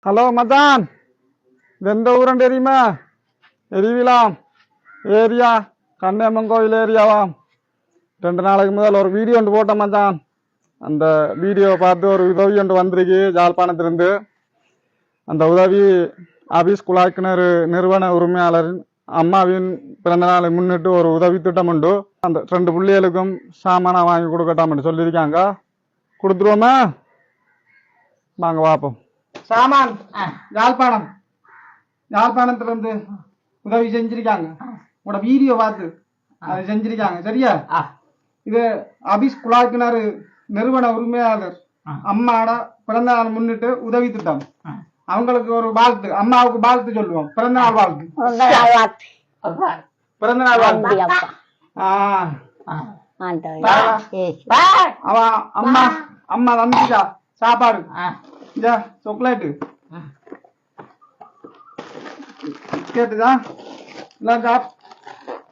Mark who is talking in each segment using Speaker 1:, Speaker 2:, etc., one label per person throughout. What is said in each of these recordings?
Speaker 1: Hello மச்சான், இது எந்த ஊருன்னு தெரியுமா? எரிவிலாம் ஏரியா, கண்ணியம்மன் கோயில் ஏரியாவாம். 2 நாளைக்கு முதல் ஒரு வீடியோ ஒன்று போட்டேன் மச்சான். அந்த வீடியோ பார்த்து ஒரு உதவி ஒன்று வந்திருக்கு யாழ்ப்பாணத்திலிருந்து. அந்த உதவி ஆபீஸ் குழாய்க்கிணறு நிறுவன உரிமையாளரின் அம்மாவின் பிறந்த நாளை முன்னிட்டு ஒரு உதவி திட்டம் உண்டு. அந்த 2 பிள்ளைகளுக்கும் சாமானா வாங்கி கொடுக்கட்டாம்னு சொல்லியிருக்காங்க. கொடுத்துருவோமா? வாங்க பார்ப்போம். சாமான் யாழ்ப்பாணம், யாழ்ப்பாணத்திலிருந்து உதவி செஞ்சிருக்காங்க. உங்களோட வீடியோ பார்த்து அது செஞ்சிருக்காங்க. சரியா? இது ஆபீஸ் குழாய்க்கிணறு நிறுவன உரிமையாளர் அம்மாவோட பிறந்த நாள் முன்னிட்டு உதவி திட்டம். அவங்களுக்கு ஒரு வாழ்த்து, அம்மாவுக்கு வாழ்த்து சொல்லுவோம். பிறந்த நாள் வாழ்த்து, பிறந்த நாள் வாழ்த்து. அம்மா அம்மா தந்துச்சா சாப்பாடு, சாக்லேட்டு கேட்டுதா?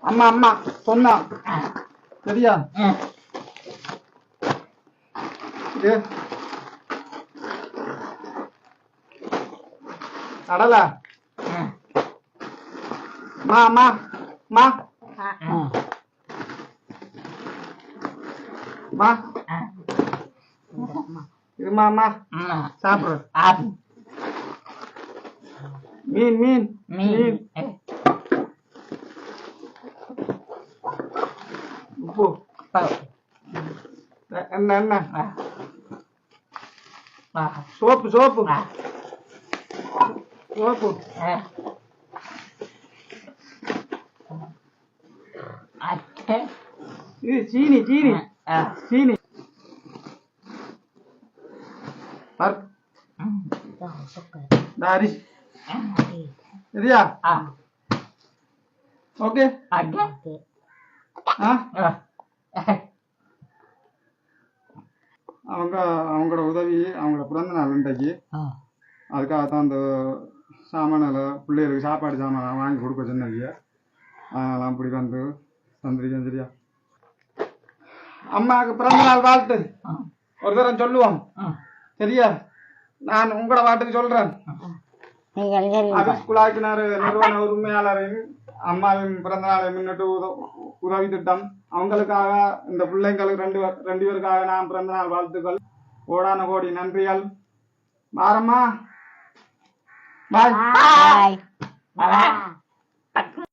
Speaker 1: அம்மா அம்மா சொன்னா. சரியா? அடல மா மா மா மா இருமா அம்மா சாப்பிடு. மீன் மீன் மீன் உப்பு என்ன என்ன சோப்பு சோப்பு சோப்பு இது சீனி சீனி சீனி அரிசி. சரியா? ஓகே. அவங்களோட உதவி, அவங்களோட பிறந்த நாள் இன்றைக்கு. அதுக்காகத்தான் அந்த சாமானில் பிள்ளைகளுக்கு சாப்பாடு சாமான் வாங்கி கொடுக்க சொன்னாங்க. அதெல்லாம் இப்படி வந்து தந்திருக்கேன். சரியா? அம்மாவுக்கு பிறந்த நாள் வாழ்த்து ஒரு தரம் சொல்லுவோம். சரியா? நான் உங்களோட வாட்டுக்கு சொல்றேன். ஆபீஸ் குழாய்க்கிணறு நிறுவன உரிமையாளரின் அம்மாவின் பிறந்த நாளை முன்னிட்டு உதவி திட்டம். அவங்களுக்காக, இந்த பிள்ளைங்களுக்கு ரெண்டு பேருக்காக நான் பிறந்த நாள் வாழ்த்துக்கள். கோடான கோடி நன்றிகள். பாரம்மா, பாய்.